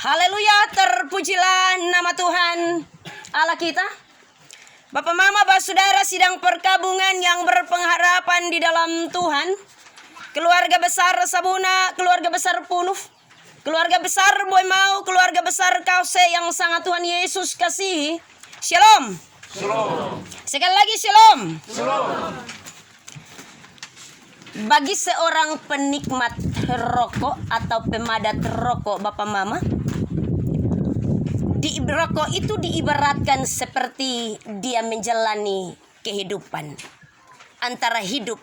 Haleluya, terpujilah nama Tuhan Allah kita. Bapak Mama, Bapak Saudara sidang perkabungan yang berpengharapan di dalam Tuhan. Keluarga besar Sabuna, keluarga besar Punuf, keluarga besar Boy Mau, keluarga besar Kause yang sangat Tuhan Yesus kasihi. Shalom. Shalom. Sekali lagi shalom. Shalom. Bagi seorang penikmat rokok atau pemadat rokok Bapak Mama, di rokok itu diibaratkan seperti dia menjalani kehidupan antara hidup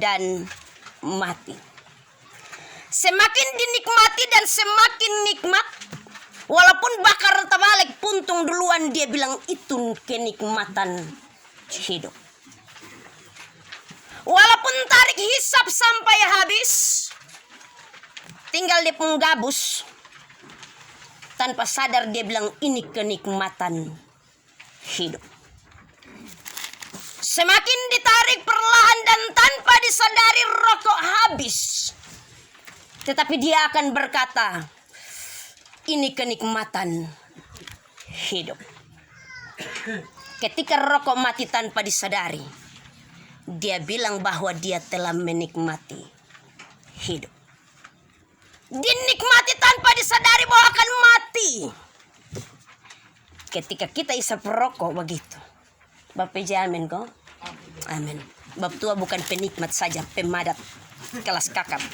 dan mati. Semakin dinikmati dan semakin nikmat, walaupun bakar terbalik puntung duluan, dia bilang itu kenikmatan hidup. Walaupun tarik hisap sampai habis, tinggal dia penggabus, tanpa sadar dia bilang ini kenikmatan hidup. Semakin ditarik perlahan dan tanpa disadari rokok habis, tetapi dia akan berkata, ini kenikmatan hidup. Ketika rokok mati tanpa disadari, dia bilang bahwa dia telah menikmati hidup. Dinikmati tanpa disadari bahwa akan mati. Ketika kita isap rokok begitu. Bapak jamin kok? Amin. Bapak tua bukan penikmat saja, pemadat kelas kakap.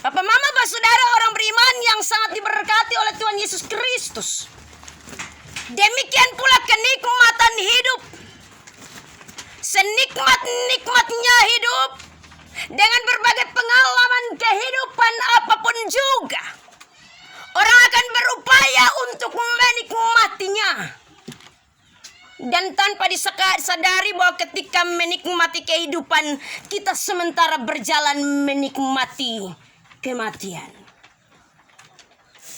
Bapak Mama, Bapak Saudara orang beriman yang sangat diberkati oleh Tuhan Yesus Kristus. Demikian pula kenikmatan hidup. Senikmat-nikmatnya hidup, dengan berbagai pengalaman kehidupan apapun juga, orang akan berupaya untuk menikmatinya. Dan tanpa disadari bahwa ketika menikmati kehidupan, kita sementara berjalan menikmati kematian.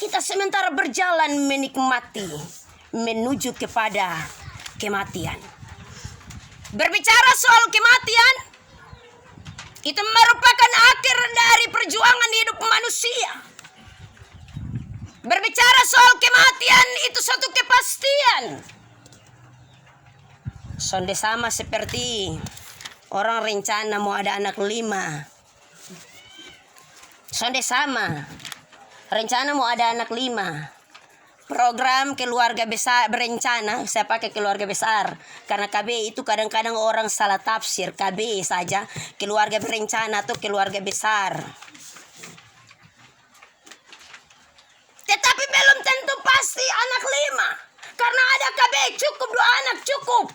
Kita sementara berjalan menikmati menuju kepada kematian. Berbicara soal kematian, itu merupakan akhir dari perjuangan hidup manusia. Berbicara soal kematian, itu suatu kepastian. Sonde sama seperti orang rencana mau ada anak 5. Sonde sama rencana mau ada anak 5. Program keluarga besar berencana, saya pakai keluarga besar karena KB itu kadang-kadang orang salah tafsir. KB saja, keluarga berencana atau keluarga besar. Tetapi belum tentu pasti anak 5. Karena ada KB cukup 2 anak cukup.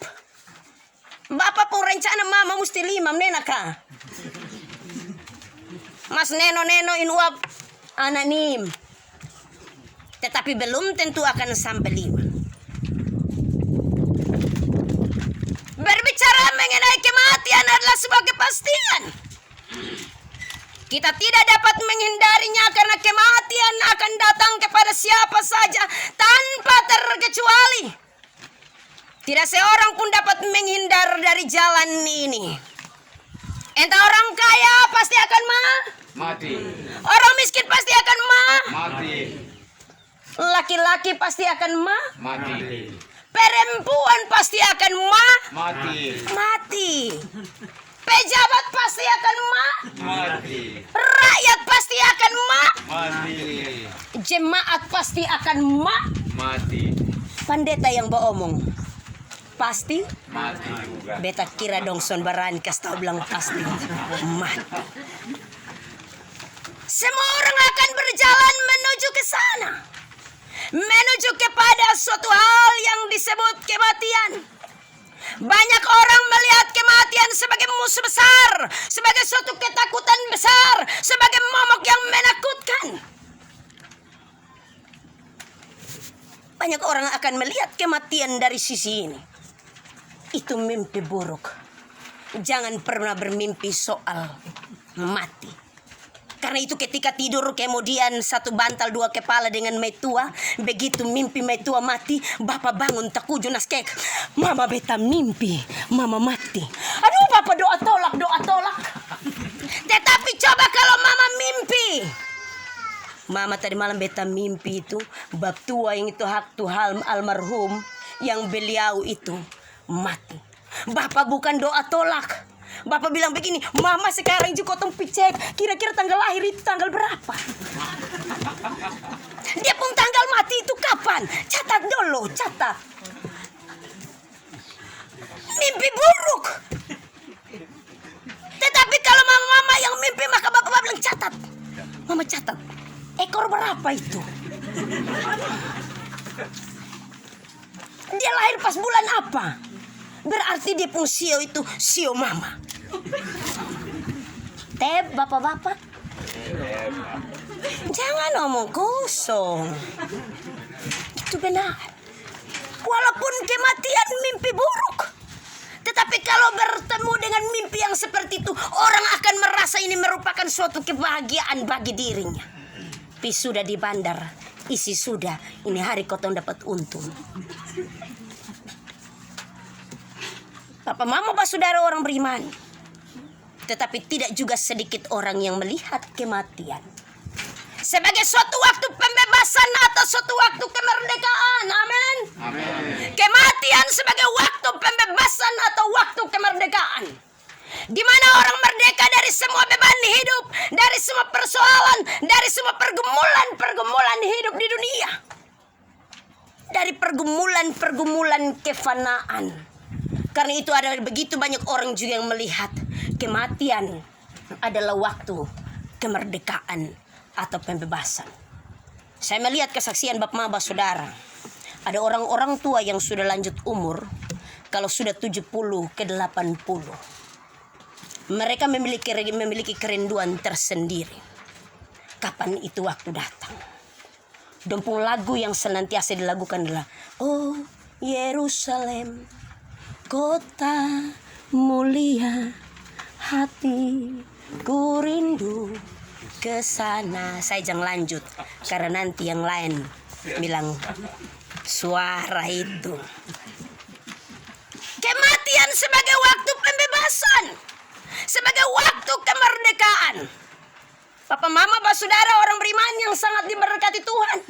Bapak pun rencana mama mesti 5 menaka. Mas neno inuap anak nim. Tetapi belum tentu akan sampai 5. Berbicara mengenai kematian adalah sebuah kepastian. Kita tidak dapat menghindarinya karena kematian akan datang kepada siapa saja tanpa terkecuali. Tidak seorang pun dapat menghindar dari jalan ini. Entah orang kaya pasti akan Mati. Orang miskin pasti akan Mati. Laki-laki pasti akan Mati. Perempuan pasti akan Mati. Pejabat pasti akan Mati. Rakyat pasti akan Mati. Jemaat pasti akan Mati. Pendeta yang beromong pasti Mati juga. beta kira dong son barani kas tau bilang pasti mati. Semua orang akan berjalan menuju ke sana, menuju kepada suatu hal yang disebut kematian. Banyak orang melihat kematian sebagai musuh besar, sebagai suatu ketakutan besar, sebagai momok yang menakutkan. Banyak orang akan melihat kematian dari sisi ini. Itu mimpi buruk. Jangan pernah bermimpi soal mati. Karena itu ketika tidur kemudian 1 bantal 2 kepala dengan metua. Begitu mimpi metua mati, Bapak bangun takuju naskek. Mama beta mimpi, mama mati. Aduh Bapak doa tolak. Tetapi coba kalau mama mimpi Mama tadi malam beta mimpi itu bab tua yang itu hak Tuhan almarhum yang beliau itu mati. Bapak bukan doa tolak. Bapak bilang begini, Mama sekarang juga tong cek kira-kira tanggal lahir itu tanggal berapa. Dia pun tanggal mati itu kapan? Catat dulu, catat. Mimpi buruk. Tetapi kalau mama yang mimpi maka bapak bilang catat. Mama catat. Ekor berapa itu? Dia lahir pas bulan apa? Berarti dia pun sio itu sio mama. Bapak-bapak. Jangan ngomong kosong. Itu benar. Walaupun kematian mimpi buruk, tetapi kalau bertemu dengan mimpi yang seperti itu, orang akan merasa ini merupakan suatu kebahagiaan bagi dirinya. Tapi sudah di bandar, isi sudah, ini hari kotong dapat untung. Papa mama pak saudara orang beriman, tetapi tidak juga sedikit orang yang melihat kematian sebagai suatu waktu pembebasan atau suatu waktu kemerdekaan. Amin. Kematian sebagai waktu pembebasan atau waktu kemerdekaan, di mana orang merdeka dari semua beban hidup, dari semua persoalan, dari semua pergumulan hidup di dunia, dari pergumulan kefanaan. Karena itu ada begitu banyak orang juga yang melihat kematian adalah waktu kemerdekaan atau pembebasan. Saya melihat kesaksian Bapak Maba saudara. Ada orang-orang tua yang sudah lanjut umur, kalau sudah 70 ke 80. Mereka memiliki kerinduan tersendiri. Kapan itu waktu datang? Dompung lagu yang senantiasa dilakukan adalah Oh Yerusalem, kota mulia, hatiku rindu ke sana. Saya jangan lanjut karena nanti yang lain bilang suara itu. Kematian sebagai waktu pembebasan, sebagai waktu kemerdekaan. Papa mama pak saudara orang beriman yang sangat diberkati Tuhan.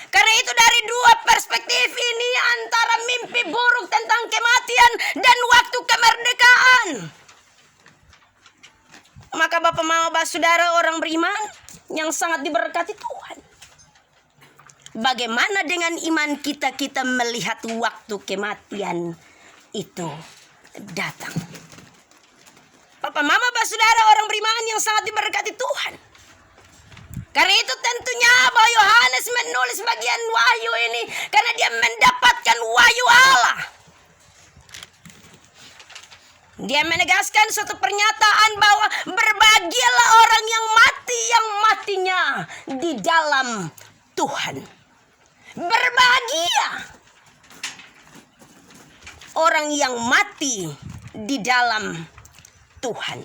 Karena itu dari dua perspektif ini, antara mimpi buruk tentang kematian dan waktu kemerdekaan, maka Bapak Mama Bapak Saudara orang beriman yang sangat diberkati Tuhan, bagaimana dengan iman kita melihat waktu kematian itu datang? Bapak Mama Bapak Saudara orang beriman yang sangat diberkati Tuhan. Karena itu tentunya bahwa Yohanes menulis bagian wahyu ini karena dia mendapatkan wahyu Allah. Dia menegaskan suatu pernyataan bahwa berbahagialah orang yang matinya di dalam Tuhan. Berbahagia orang yang mati di dalam Tuhan.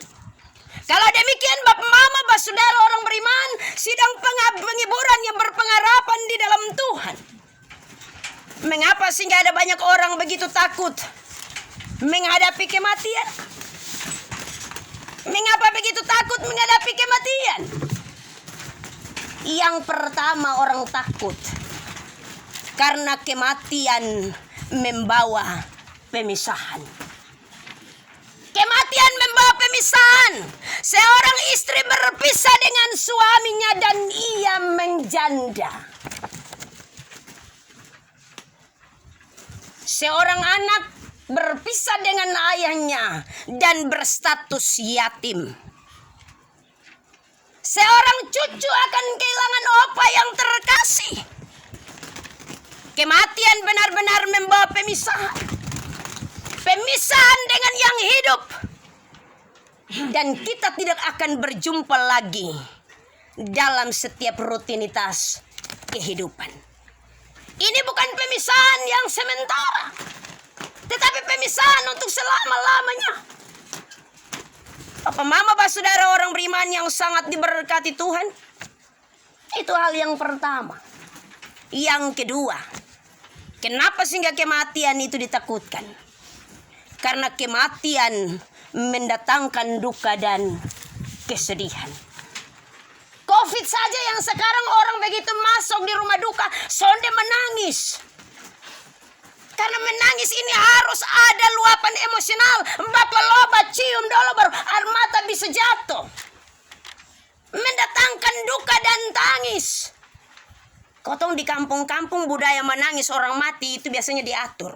Kalau demikian Bapak Mama Bapak Saudara orang beriman, sidang penghiburan yang berpengharapan di dalam Tuhan. Mengapa sehingga ada banyak orang begitu takut menghadapi kematian? Mengapa begitu takut menghadapi kematian? Yang pertama orang takut karena kematian membawa pemisahan. Kematian membawa pemisahan. Seorang istri berpisah dengan suaminya dan ia menjanda. Seorang anak berpisah dengan ayahnya dan berstatus yatim. Seorang cucu akan kehilangan opa yang terkasih. Kematian benar-benar membawa pemisahan. Pemisahan dengan yang hidup. Dan kita tidak akan berjumpa lagi dalam setiap rutinitas kehidupan. Ini bukan pemisahan yang sementara, tetapi pemisahan untuk selama-lamanya. Bapak Mama Bapak Saudara orang beriman yang sangat diberkati Tuhan, itu hal yang pertama. Yang kedua, kenapa sehingga kematian itu ditakutkan? Karena kematian mendatangkan duka dan kesedihan. COVID COVID saja yang sekarang orang begitu masuk di rumah duka, sonde menangis. Karena menangis ini harus ada luapan emosional. Bapak loba cium dulu baru air mata bisa jatuh. Mendatangkan duka dan tangis. Kotong di kampung-kampung budaya menangis orang mati itu biasanya diatur.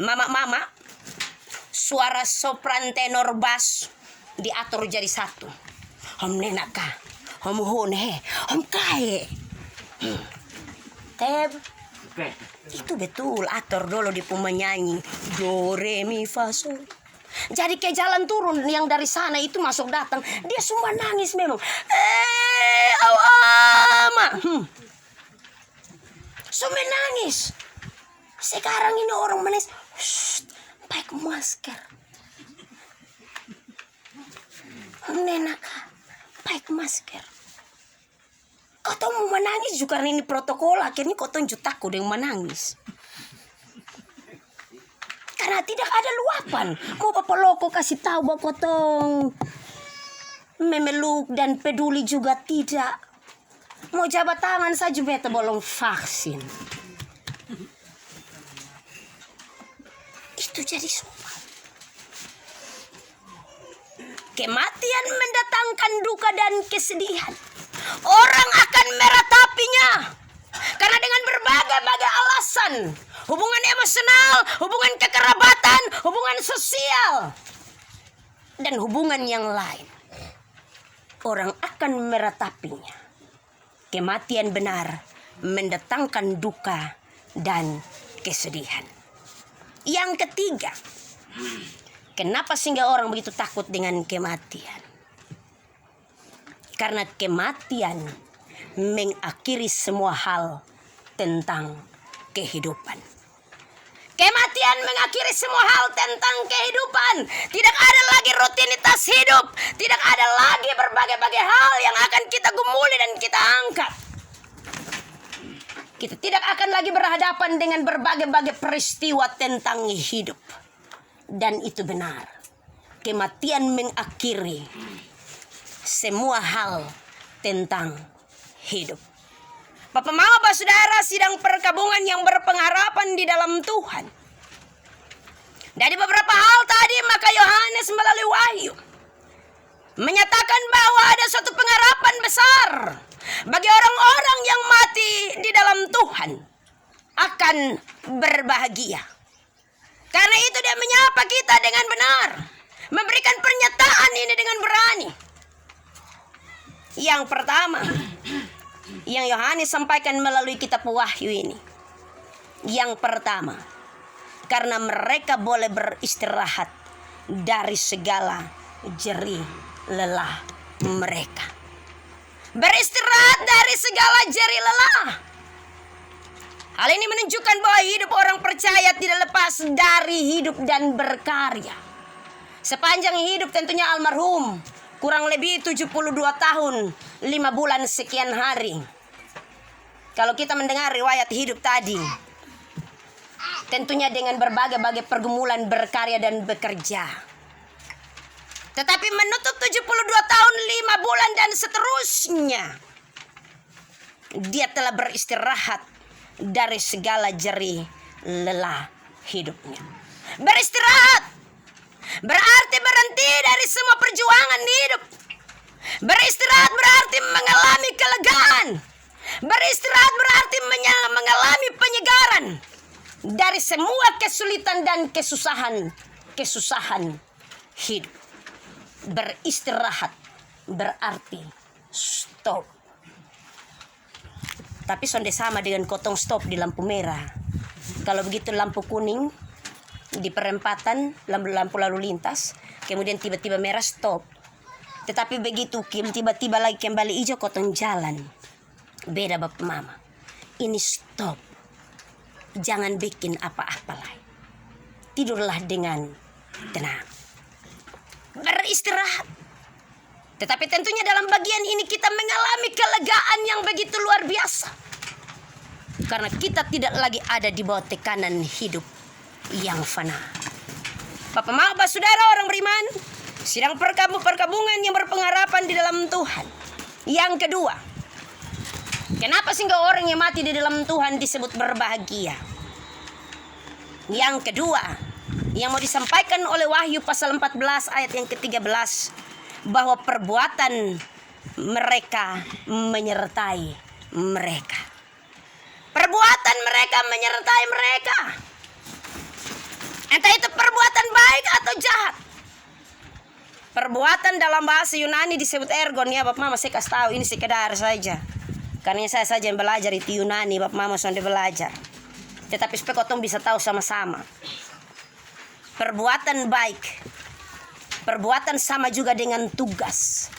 Mama-mama, suara sopran tenor bass diatur jadi satu. Om nenaka, om hone, om kae. Teb, itu betul atur dulu di penyanyi do re mi fa sol. Jadi ke jalan turun yang dari sana itu masuk datang, dia semua nangis memang. Awama. Semua nangis. Sekarang ini orang menangis. Pakai masker. Nenaka, pakai masker. Kau tahu mau menangis juga karena ini protokol. Akhirnya kau tunjuk takut dengan menangis. Karena tidak ada luapan. Mau Bapak Loko kasih tahu bahwa kotong memeluk dan peduli juga tidak. Mau jabat tangan saja beta belum vaksin. Itu jadi semua. Kematian mendatangkan duka dan kesedihan. Orang akan meratapinya. Karena dengan berbagai-bagai alasan. Hubungan emosional, hubungan kekerabatan, hubungan sosial. Dan hubungan yang lain. Orang akan meratapinya. Kematian benar mendatangkan duka dan kesedihan. Yang ketiga, kenapa sehingga orang begitu takut dengan kematian? Karena kematian mengakhiri semua hal tentang kehidupan. Kematian mengakhiri semua hal tentang kehidupan. Tidak ada lagi rutinitas hidup. Tidak ada lagi berbagai-bagai hal yang akan kita gumuli dan kita angkat. Kita tidak akan lagi berhadapan dengan berbagai-bagai peristiwa tentang hidup. Dan itu benar. Kematian mengakhiri semua hal tentang hidup. Bapak Mama, Bapak Saudara, sidang perkabungan yang berpengharapan di dalam Tuhan. Dari beberapa hal tadi maka Yohanes melalui wahyu menyatakan bahwa ada suatu pengharapan besar bagi orang-orang yang mati di dalam Tuhan akan berbahagia. Karena itu dia menyapa kita dengan benar, memberikan pernyataan ini dengan berani. Yang pertama yang Yohanes sampaikan melalui kitab Wahyu ini. Yang pertama, karena mereka boleh beristirahat dari segala jerih lelah mereka. Beristirahat dari segala jerih lelah. Hal ini menunjukkan bahwa hidup orang percaya tidak lepas dari hidup dan berkarya. Sepanjang hidup tentunya almarhum kurang lebih 72 tahun 5 bulan sekian hari. Kalau kita mendengar riwayat hidup tadi, tentunya dengan berbagai-bagai pergumulan berkarya dan bekerja. Tetapi menutup 72 tahun 5 bulan dan seterusnya, dia telah beristirahat dari segala jerih lelah hidupnya. Beristirahat berarti berhenti dari semua perjuangan hidup. Beristirahat berarti mengalami kelegaan. Beristirahat berarti mengalami penyegaran dari semua kesulitan dan kesusahan hidup. Beristirahat berarti stop. Tapi sonde sama dengan kotong stop di lampu merah. Kalau begitu lampu kuning di perempatan, lampu lalu lintas, kemudian tiba-tiba merah stop. Tetapi begitu tiba-tiba lagi kembali hijau kotong jalan. Beda Bapak Mama. Ini stop. Jangan bikin apa-apa lagi. Tidurlah dengan tenang. Beristirahat. Tetapi tentunya dalam bagian ini kita mengalami kelegaan yang begitu luar biasa. Karena kita tidak lagi ada di bawah tekanan hidup yang fana. Bapak Mama, Bapak Saudara orang beriman, sidang perkabungan yang berpengharapan di dalam Tuhan. Yang kedua, kenapa sehingga orang yang mati di dalam Tuhan disebut berbahagia? Yang kedua, yang mau disampaikan oleh Wahyu pasal 14 ayat yang ke-13, bahwa perbuatan mereka menyertai mereka. Perbuatan mereka menyertai mereka. Entah itu perbuatan baik atau jahat. Perbuatan dalam bahasa Yunani disebut ergon, ya Bapak Mama, saya kasih tahu ini sekedar saja. Karena saya saja yang belajar itu Yunani, Bapak Mama sudah belajar. Tetapi supaya kau bisa tahu sama-sama. Perbuatan baik, perbuatan sama juga dengan tugas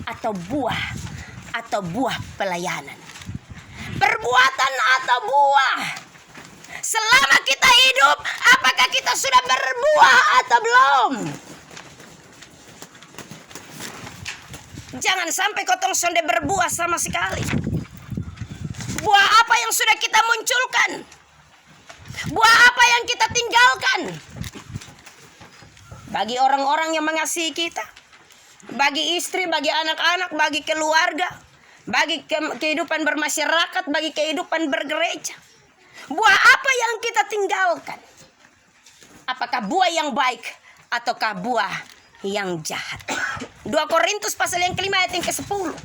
atau buah pelayanan. Perbuatan atau buah. Selama kita hidup, apakah kita sudah berbuah atau belum? Jangan sampai kotong sonde berbuah sama sekali. Buah apa yang sudah kita munculkan? Buah apa yang kita tinggalkan? Bagi orang-orang yang mengasihi kita, bagi istri, bagi anak-anak, bagi keluarga, bagi kehidupan bermasyarakat, bagi kehidupan bergereja. Buah apa yang kita tinggalkan? Apakah buah yang baik ataukah buah yang jahat? 2 Korintus pasal yang kelima ayat yang ke-10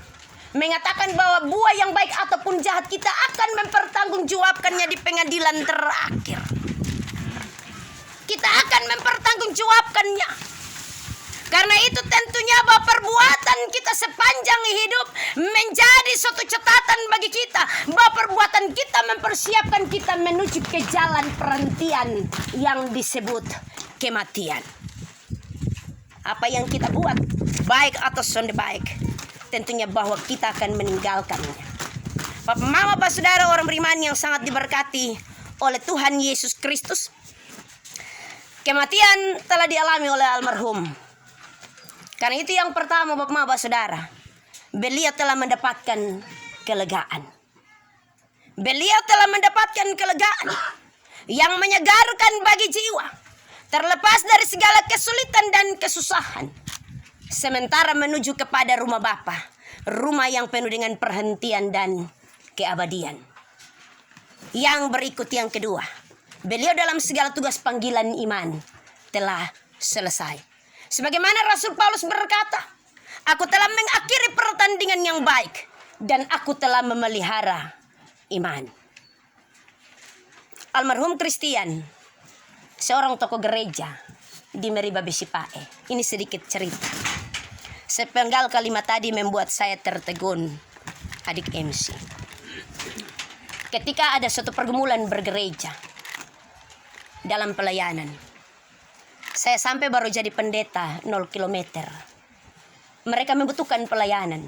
mengatakan bahwa buah yang baik ataupun jahat kita akan mempertanggungjawabkannya di pengadilan terakhir. Kita akan mempertanggungjawabkannya. Karena itu tentunya bahwa perbuatan kita sepanjang hidup menjadi suatu catatan bagi kita. Bahwa perbuatan kita mempersiapkan kita menuju ke jalan perhentian yang disebut kematian. Apa yang kita buat, baik atau sonde baik, tentunya bahwa kita akan meninggalkannya. Bapak, Mama, Bapak, Saudara, orang beriman yang sangat diberkati oleh Tuhan Yesus Kristus, kematian telah dialami oleh almarhum. Karena itu yang pertama, Bapak, Mama, Bapak, Saudara, beliau telah mendapatkan kelegaan. Beliau telah mendapatkan kelegaan yang menyegarkan bagi jiwa, terlepas dari segala kesulitan dan kesusahan. Sementara menuju kepada rumah Bapa, rumah yang penuh dengan perhentian dan keabadian. Yang berikut yang kedua, beliau dalam segala tugas panggilan iman telah selesai. Sebagaimana Rasul Paulus berkata, aku telah mengakhiri pertandingan yang baik dan aku telah memelihara iman. Almarhum Christian, seorang tokoh gereja di Meriba Besipae. Ini sedikit cerita. Sepenggal kalimat tadi membuat saya tertegun, adik MC. Ketika ada suatu pergumulan bergereja dalam pelayanan, saya sampai baru jadi pendeta 0 kilometer. Mereka membutuhkan pelayanan,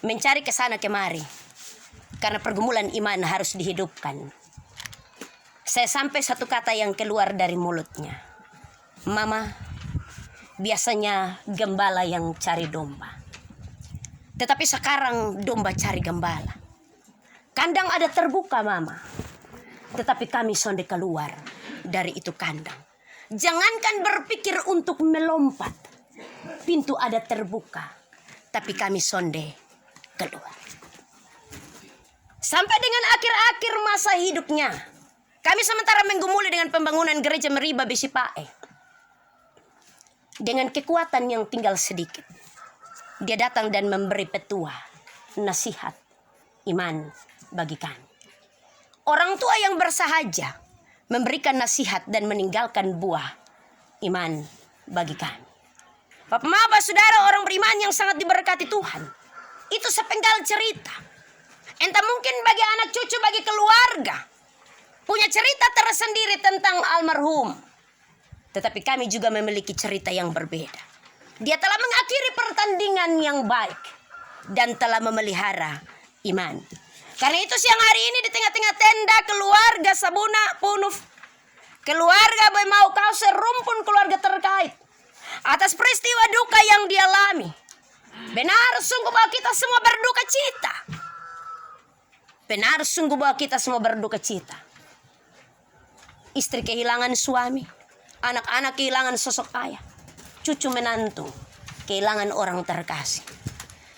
mencari ke sana kemari, karena pergumulan iman harus dihidupkan. Saya sampai satu kata yang keluar dari mulutnya, Mama, biasanya gembala yang cari domba, tetapi sekarang domba cari gembala. Kandang ada terbuka, Mama, tetapi kami sonde keluar dari itu kandang. Jangankan berpikir untuk melompat, pintu ada terbuka, tapi kami sonde keluar. Sampai dengan akhir-akhir masa hidupnya, kami sementara menggumuli dengan pembangunan gereja Meriba Besipae. Dengan kekuatan yang tinggal sedikit, dia datang dan memberi petua, nasihat, iman bagi kami. Orang tua yang bersahaja memberikan nasihat dan meninggalkan buah iman bagi kami. Bapak, Mama, Saudara, orang beriman yang sangat diberkati Tuhan, itu sepenggal cerita. Entah mungkin bagi anak cucu, bagi keluarga, punya cerita tersendiri tentang almarhum. Tetapi kami juga memiliki cerita yang berbeda. Dia telah mengakhiri pertandingan yang baik dan telah memelihara iman. Karena itu siang hari ini di tengah-tengah tenda keluarga Sabuna Punuf, keluarga Boy Mau Kau, serumpun keluarga terkait atas peristiwa duka yang dialami. Benar sungguh bahwa kita semua berduka cita. Benar sungguh bahwa kita semua berduka cita. Istri kehilangan suami, anak-anak kehilangan sosok ayah, cucu menantu kehilangan orang terkasih.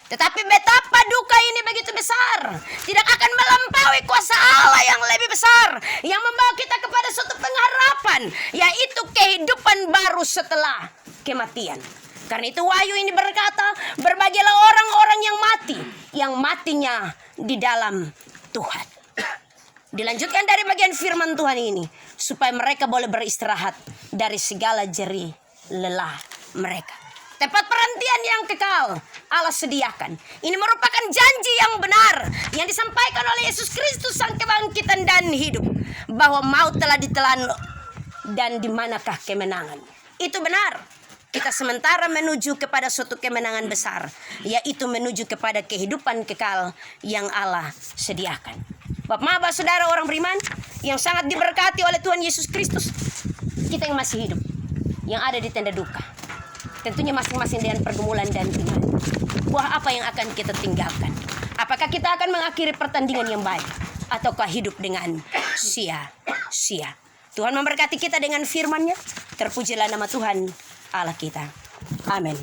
Tetapi betapa duka ini begitu besar, tidak akan melampaui kuasa Allah yang lebih besar, yang membawa kita kepada suatu pengharapan, yaitu kehidupan baru setelah kematian. Karena itu Wahyu ini berkata, berbahagialah orang-orang yang mati, yang matinya di dalam Tuhan. Dilanjutkan dari bagian firman Tuhan ini, supaya mereka boleh beristirahat dari segala jerih lelah mereka. Tempat perhentian yang kekal Allah sediakan. Ini merupakan janji yang benar yang disampaikan oleh Yesus Kristus sang kebangkitan dan hidup, bahwa maut telah ditelan dan di manakah kemenangan. Itu benar. Kita sementara menuju kepada suatu kemenangan besar, yaitu menuju kepada kehidupan kekal yang Allah sediakan. Bapak, saudara orang beriman yang sangat diberkati oleh Tuhan Yesus Kristus, kita yang masih hidup, yang ada di tenda duka, tentunya masing-masing dengan pergumulan dan iman. Buah apa yang akan kita tinggalkan? Apakah kita akan mengakhiri pertandingan yang baik, ataukah hidup dengan sia-sia? Tuhan memberkati kita dengan firman-Nya. Terpujilah nama Tuhan Allah kita. Amin.